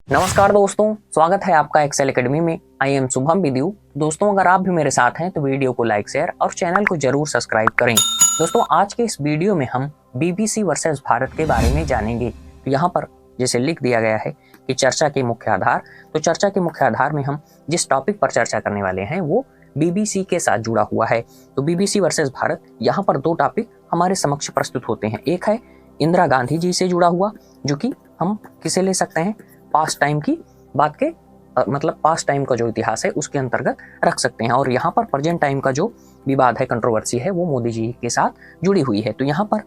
नमस्कार दोस्तों, स्वागत है आपका एक्सेल एकेडमी में। I am Shubham विद्यु। दोस्तों, अगर आप भी मेरे साथ हैं तो वीडियो को लाइक शेयर और चैनल को जरूर सब्सक्राइब करें। दोस्तों, आज के इस वीडियो में हम बीबीसी वर्सेस भारत के बारे में जानेंगे। तो यहाँ पर जैसे लिख दिया गया है कि चर्चा के मुख्य आधार, तो चर्चा के मुख्य आधार में हम जिस टॉपिक पर चर्चा करने वाले हैं वो बीबीसी के साथ जुड़ा हुआ है। तो बीबीसी वर्सेस भारत, यहाँ पर दो टॉपिक हमारे समक्ष प्रस्तुत होते हैं। एक है इंदिरा गांधी जी से जुड़ा हुआ, जो कि हम किसे ले सकते हैं, पास्ट टाइम की बात के मतलब पास्ट टाइम का जो इतिहास है उसके अंतर्गत रख सकते हैं। और यहाँ पर प्रेजेंट टाइम का जो विवाद है, कंट्रोवर्सी है, वो मोदी जी के साथ जुड़ी हुई है। तो यहाँ पर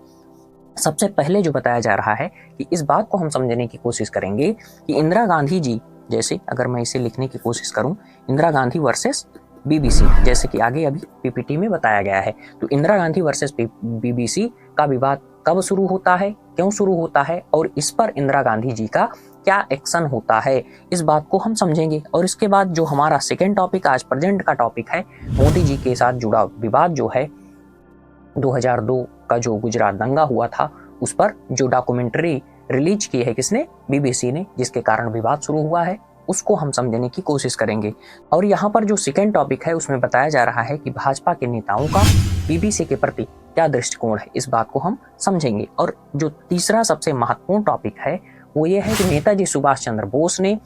सबसे पहले जो बताया जा रहा है कि इस बात को हम समझने की कोशिश करेंगे कि इंदिरा गांधी जी, जैसे अगर मैं इसे लिखने की कोशिश करूं, इंदिरा गांधी वर्सेस बीबीसी, जैसे कि आगे अभी पीपीटी में बताया गया है। तो इंदिरा गांधी वर्सेस बीबीसी का विवाद कब शुरू होता है, क्यों शुरू होता है और इस पर इंदिरा गांधी जी का क्या एक्शन होता है, इस बात को हम समझेंगे। और इसके बाद जो हमारा सेकेंड टॉपिक, आज प्रेजेंट का टॉपिक है, मोदी जी के साथ जुड़ा विवाद जो है 2002 का जो गुजरात दंगा हुआ था, उस पर जो डॉक्यूमेंट्री रिलीज की है किसने, बीबीसी ने, जिसके कारण विवाद शुरू हुआ है, उसको हम समझने की कोशिश करेंगे। और यहाँ पर जो सेकेंड टॉपिक है उसमें बताया जा रहा है कि भाजपा के नेताओं का बीबीसी के प्रति क्या दृष्टिकोण है, इस बात को हम समझेंगे। और जो तीसरा सबसे महत्वपूर्ण टॉपिक है वो ये है कि नेताजी सुभाष चंद्र बोस ने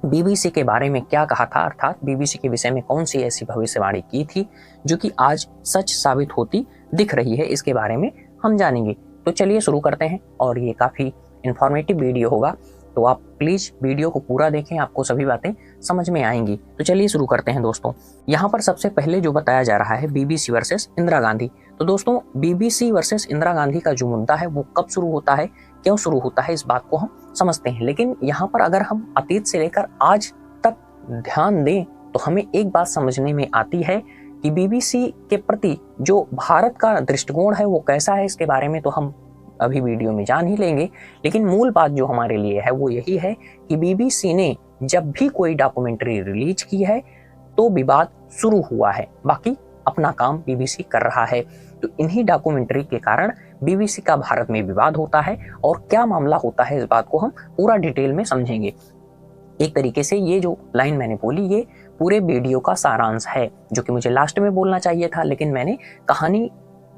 बीबीसी के बारे में क्या कहा था, अर्थात बीबीसी के विषय में कौन सी ऐसी भविष्यवाणी की थी जो कि आज सच साबित होती दिख रही है, इसके बारे में हम जानेंगे। तो चलिए शुरू करते हैं। और ये काफ़ी इंफॉर्मेटिव वीडियो होगा, तो आप प्लीज़ वीडियो को पूरा देखें, आपको सभी बातें समझ में आएंगी। तो चलिए शुरू करते हैं दोस्तों। यहाँ पर सबसे पहले जो बताया जा रहा है बीबीसी वर्सेस इंदिरा गांधी। तो दोस्तों, बीबीसी वर्सेस इंदिरा गांधी का जो मुद्दा है वो कब शुरू होता है, क्यों शुरू होता है, इस बात को हम समझते हैं। लेकिन यहाँ पर अगर हम अतीत से लेकर आज तक ध्यान दें तो हमें एक बात समझने में आती है कि बीबीसी के प्रति जो भारत का दृष्टिकोण है वो कैसा है, इसके बारे में तो हम अभी वीडियो में जान ही लेंगे। लेकिन मूल बात जो हमारे लिए है वो यही है कि बीबीसी ने जब भी कोई डॉक्यूमेंट्री रिलीज की है तो विवाद शुरू हुआ है, बाकी अपना काम बीबीसी कर रहा है। तो इन्हीं डॉक्यूमेंट्री के कारण बीबीसी का भारत में विवाद होता है और क्या मामला होता है, इस बात को हम पूरा डिटेल में समझेंगे। एक तरीके से ये जो लाइन मैंने बोली ये पूरे वीडियो का सारांश है, जो कि मुझे लास्ट में बोलना चाहिए था, लेकिन मैंने कहानी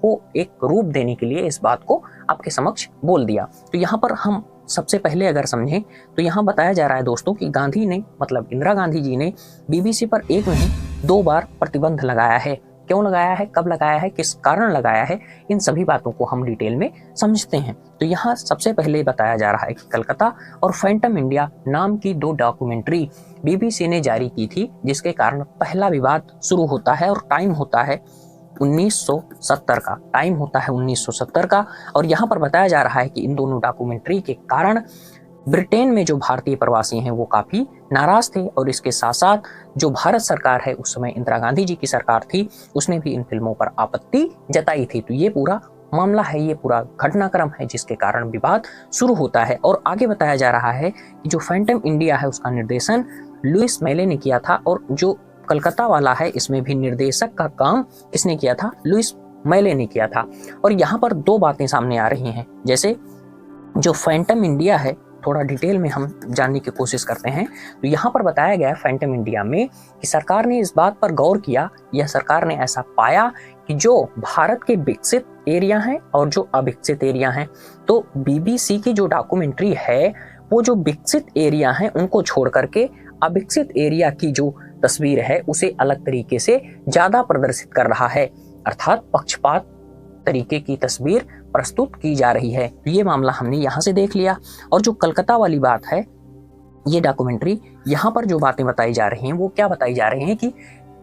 को एक रूप देने के लिए इस बात को आपके समक्ष बोल दिया। तो यहाँ पर हम सबसे पहले अगर समझें तो यहाँ बताया जा रहा है दोस्तों कि गांधी ने, मतलब इंदिरा गांधी जी ने बीबीसी पर एक नहीं 2 बार प्रतिबंध लगाया है। क्यों लगाया है, कब लगाया है, किस कारण लगाया है, इन सभी बातों को हम डिटेल में समझते हैं। तो यहाँ सबसे पहले बताया जा रहा है कि कलकत्ता और फैंटम इंडिया नाम की 2 डॉक्यूमेंट्री बीबीसी ने जारी की थी, जिसके कारण पहला विवाद शुरू होता है। और टाइम होता है 1970 का, टाइम होता है 1970 का। और यहाँ पर बताया जा रहा है कि इन दोनों डॉक्यूमेंट्री के कारण ब्रिटेन में जो भारतीय प्रवासी हैं वो काफ़ी नाराज थे। और इसके साथ साथ जो भारत सरकार है, उस समय इंदिरा गांधी जी की सरकार थी, उसने भी इन फिल्मों पर आपत्ति जताई थी। तो ये पूरा मामला है, ये पूरा घटनाक्रम है जिसके कारण विवाद शुरू होता है। और आगे बताया जा रहा है कि जो फैंटम इंडिया है उसका निर्देशन लुइस मेले ने किया था, और जो कलकत्ता वाला है इसमें भी निर्देशक का काम किसने किया था, लुइस मेले ने किया था। और यहाँ पर 2 बातें सामने आ रही हैं। जैसे जो फैंटम इंडिया है, थोड़ा डिटेल में हम जानने की कोशिश करते हैं। तो यहाँ पर बताया गया फैंटम इंडिया में कि सरकार ने इस बात पर गौर किया, या सरकार ने ऐसा पाया कि जो भारत के विकसित एरिया हैं और जो अविकसित एरिया हैं, तो बीबीसी की जो डॉक्यूमेंट्री है वो जो विकसित एरिया हैं उनको छोड़ करके अविकसित एरिया की जो तस्वीर है उसे अलग तरीके से ज्यादा प्रदर्शित कर रहा है, अर्थात पक्षपात तरीके की तस्वीर प्रस्तुत की जा रही है। ये मामला हमने यहाँ से देख लिया। और जो कलकत्ता वाली बात है, ये डॉक्यूमेंट्री, यहाँ पर जो बातें बताई जा रही हैं वो क्या बताई जा रही हैं कि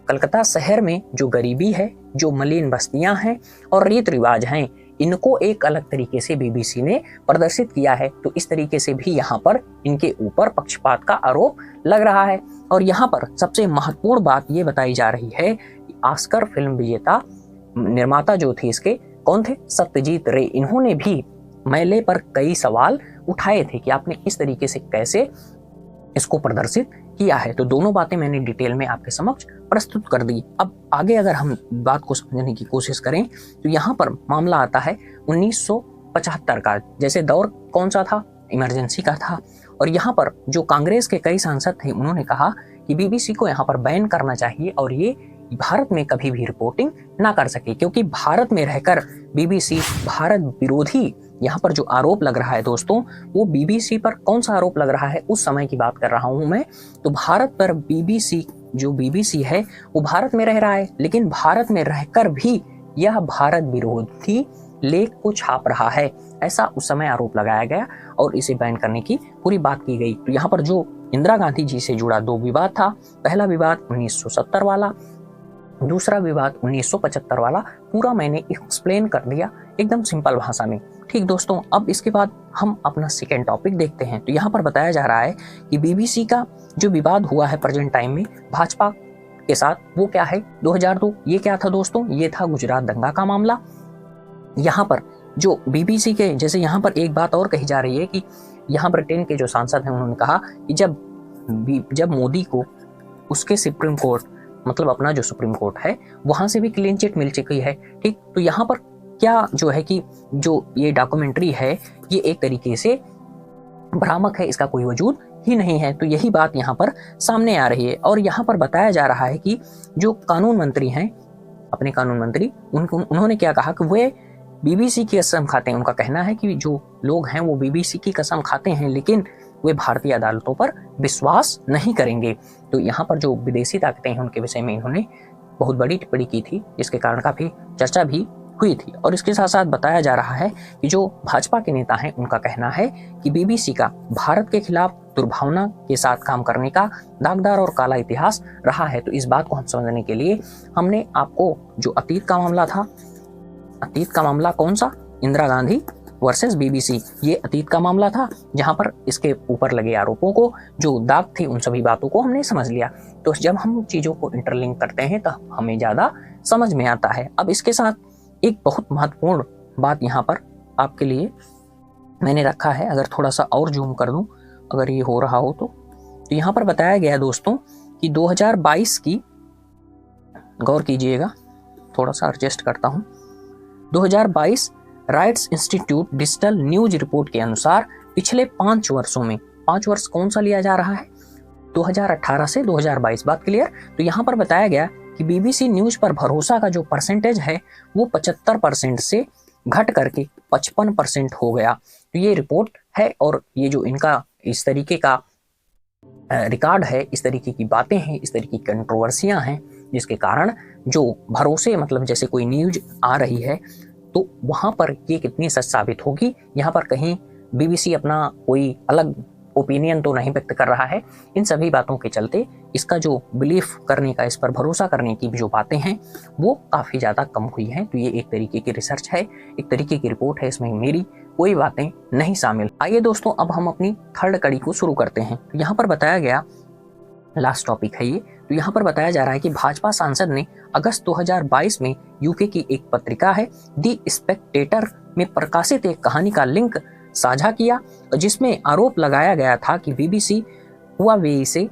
कलकत्ता शहर में जो गरीबी है, जो मलिन बस्तियां हैं और रीत रिवाज हैं, इनको एक अलग तरीके से बीबीसी ने प्रदर्शित किया है। तो इस तरीके से भी यहाँ पर इनके ऊपर पक्षपात का आरोप लग रहा है। और यहाँ पर सबसे महत्वपूर्ण बात ये बताई जा रही है कि ऑस्कर फिल्म विजेता निर्माता जो थे इसके, कौन थे, सत्यजीत रे, इन्होंने भी मेले पर कई सवाल उठाए थे कि आपने इस तरीके से कैसे इसको प्रदर्शित किया है। तो दोनों बातें मैंने डिटेल में आपके समक्ष प्रस्तुत कर दी। अब आगे अगर हम बात को समझने की कोशिश करें तो यहाँ पर मामला आता है 1975 का। जैसे दौर कौन सा था, इमरजेंसी का था। और यहाँ पर जो कांग्रेस के कई सांसद थे उन्होंने कहा कि बीबीसी को यहाँ पर बैन करना चाहिए और ये भारत में कभी भी रिपोर्टिंग ना कर सके, क्योंकि भारत में रहकर बीबीसी भारत विरोधी यहाँ पर जो आरोप लग रहा है दोस्तों, वो बीबीसी पर कौन सा आरोप लग रहा है उस समय की बात कर रहा हूं मैं। तो भारत पर बीबीसी जो बीबीसी है वो भारत में रह रहा है, लेकिन भारत में रहकर भी यह भारत विरोधी लेख को छाप रहा है, ऐसा उस समय आरोप लगाया गया और इसे बैन करने की पूरी बात की गई। तो यहाँ पर जो इंदिरा गांधी जी से जुड़ा दो विवाद था, पहला विवाद 1970 वाला, दूसरा विवाद 1975 वाला, पूरा मैंने एक्सप्लेन कर दिया एकदम सिंपल भाषा में। ठीक दोस्तों, अब इसके बाद हम अपना सेकेंड टॉपिक देखते हैं। तो यहाँ पर बताया जा रहा है कि बीबीसी का जो विवाद हुआ है प्रेजेंट टाइम में भाजपा के साथ, वो क्या है 2002। ये क्या था दोस्तों, ये था गुजरात दंगा का मामला। यहाँ पर जो बीबीसी के, जैसे यहाँ पर एक बात और कही जा रही है कि यहाँ ब्रिटेन के जो सांसद हैं उन्होंने कहा कि जब मोदी को उसके सुप्रीम कोर्ट, मतलब अपना जो सुप्रीम कोर्ट है, वहां से भी क्लीन चिट मिल चुकी है। ठीक, तो यहाँ पर क्या जो है कि जो ये डॉक्यूमेंट्री है ये एक तरीके से भ्रामक है, इसका कोई वजूद ही नहीं है। तो यही बात यहाँ पर सामने आ रही है और यहाँ पर बताया जा रहा है कि जो कानून मंत्री हैं, अपने कानून मंत्री, उन्होंने क्या कहा कि वे बीबीसी की कसम खाते हैं। उनका कहना है कि जो लोग हैं वो बीबीसी की कसम खाते हैं, लेकिन वे भारतीय अदालतों पर विश्वास नहीं करेंगे। तो यहाँ पर जो विदेशी ताकतें हैं उनके विषय में इन्होंने बहुत बड़ी टिप्पणी की थी, जिसके कारण काफी चर्चा भी हुई थी। और इसके साथ साथ बताया जा रहा है कि जो भाजपा के नेता हैं उनका कहना है कि बीबीसी का भारत के खिलाफ दुर्भावना के साथ काम करने का दागदार और काला इतिहास रहा है। तो इस बात को हम समझने के लिए हमने आपको जो अतीत का मामला था, अतीत का मामला कौन सा, इंदिरा गांधी वर्सेस बीबीसी, ये अतीत का मामला था, जहां पर इसके ऊपर लगे आरोपों को, जो दाग थी, उन सभी बातों को हमने समझ लिया। तो जब हम चीजों को इंटरलिंक करते हैं तो हमें ज्यादा समझ में आता है। अब इसके साथ एक बहुत महत्वपूर्ण बात यहाँ पर आपके लिए मैंने रखा है, अगर थोड़ा सा और जूम कर दूं, अगर ये हो रहा हो तो यहाँ पर बताया गया है दोस्तों कि 2022 की, गौर कीजिएगा, थोड़ा सा एडजस्ट करता हूँ, 2022 rights institute digital news report के अनुसार पिछले 5 वर्षों में, 5 वर्ष कौन सा लिया जा रहा है, 2018 से 2022, बात क्लियर। तो यहाँ पर बताया गया कि बीबीसी न्यूज पर भरोसा का जो परसेंटेज है वो 75% से घट करके 55% हो गया। तो ये रिपोर्ट है और ये जो इनका इस तरीके का रिकॉर्ड है, इस तरीके की बातें हैं, इस तरीके की कंट्रोवर्सियां हैं, जिसके कारण जो भरोसे, मतलब जैसे कोई न्यूज आ रही है तो वहां पर ये कितनी सच साबित होगी, यहाँ पर कहीं बीबीसी अपना कोई अलग ओपिनियन तो नहीं व्यक्त कर रहा है। इन सभी बातों के चलते इसका जो बिलीफ करने का, इस पर भरोसा करने की जो बातें हैं वो काफ़ी ज़्यादा कम हुई हैं। तो ये एक तरीके की रिसर्च है, एक तरीके की रिपोर्ट है, इसमें मेरी कोई बातें नहीं शामिल। आइए दोस्तों, अब हम अपनी थर्ड कड़ी को शुरू करते हैं। तो यहाँ पर बताया गया, लास्ट टॉपिक है ये, तो यहाँ पर बताया जा रहा है कि भाजपा सांसद ने अगस्त 2022 में यूके की एक पत्रिका है दी स्पेक्टेटर में प्रकाशित एक कहानी का लिंक साझा किया, जिसमें आरोप लगाया गया था कि बीबीसी हुआवेई से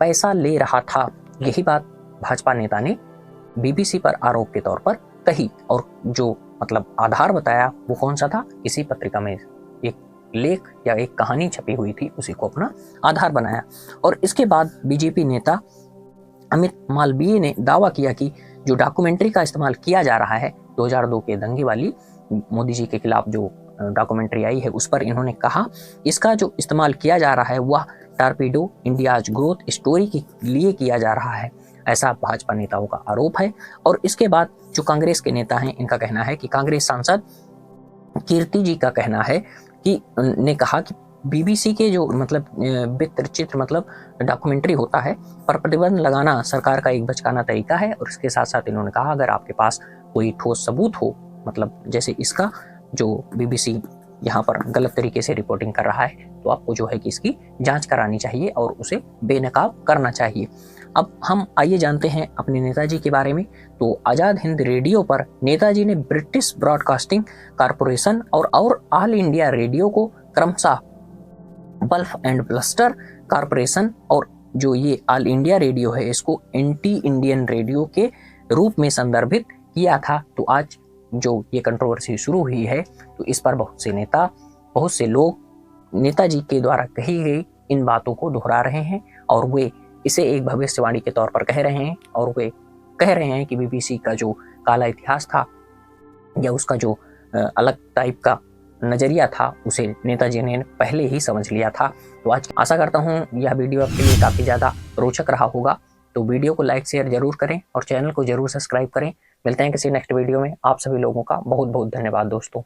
पैसा ले रहा था। यही बात भाजपा नेता ने बीबीसी पर आरोप के तौर पर कही और जो मतलब आधार बताया वो कौन सा था, इसी पत्रिका में एक लेख या एक कहानी छपी हुई थी, उसी को अपना आधार बनाया। और इसके बाद बीजेपी नेता अमित मालवीय ने दावा किया कि जो डॉक्यूमेंट्री का इस्तेमाल किया जा रहा है, 2002 के दंगे वाली मोदी जी के खिलाफ जो डॉक्यूमेंट्री आई है, उस पर इन्होंने कहा इसका जो इस्तेमाल किया जा रहा है वह टारपीडो इंडियाज ग्रोथ स्टोरी के लिए किया जा रहा है, ऐसा भाजपा नेताओं का आरोप है। और इसके बाद जो कांग्रेस के नेता हैं, इनका कहना है कि कांग्रेस सांसद कीर्ति जी का कहना है कि ने कहा कि बीबीसी के जो मतलब चित्र मतलब डॉक्यूमेंट्री होता है पर प्रतिबंध लगाना सरकार का एक बचकाना तरीका है। और इसके साथ साथ इन्होंने कहा अगर आपके पास कोई ठोस सबूत हो, मतलब जैसे इसका जो बीबीसी यहाँ पर गलत तरीके से रिपोर्टिंग कर रहा है, तो आपको जो है कि इसकी जांच करानी चाहिए और उसे बेनकाब करना चाहिए। अब हम आइए जानते हैं अपने नेताजी के बारे में। तो आज़ाद हिंद रेडियो पर नेताजी ने ब्रिटिश ब्रॉडकास्टिंग कॉरपोरेशन और ऑल इंडिया रेडियो को क्रमशः बल्फ एंड ब्लस्टर कॉरपोरेशन और जो ये ऑल इंडिया रेडियो है इसको एंटी इंडियन रेडियो के रूप में संदर्भित किया था। तो आज जो ये कंट्रोवर्सी शुरू हुई है तो इस पर बहुत से नेता, बहुत से लोग नेताजी के द्वारा कही गई इन बातों को दोहरा रहे हैं और वे इसे एक भविष्यवाणी के तौर पर कह रहे हैं और वे कह रहे हैं कि बीबीसी का जो काला इतिहास था या उसका जो अलग टाइप का नज़रिया था उसे नेताजी ने पहले ही समझ लिया था। तो आज आशा करता हूँ यह वीडियो आपके लिए काफ़ी ज़्यादा रोचक रहा होगा। तो वीडियो को लाइक शेयर जरूर करें और चैनल को जरूर सब्सक्राइब करें। मिलते हैं किसी नेक्स्ट वीडियो में। आप सभी लोगों का बहुत बहुत धन्यवाद दोस्तों।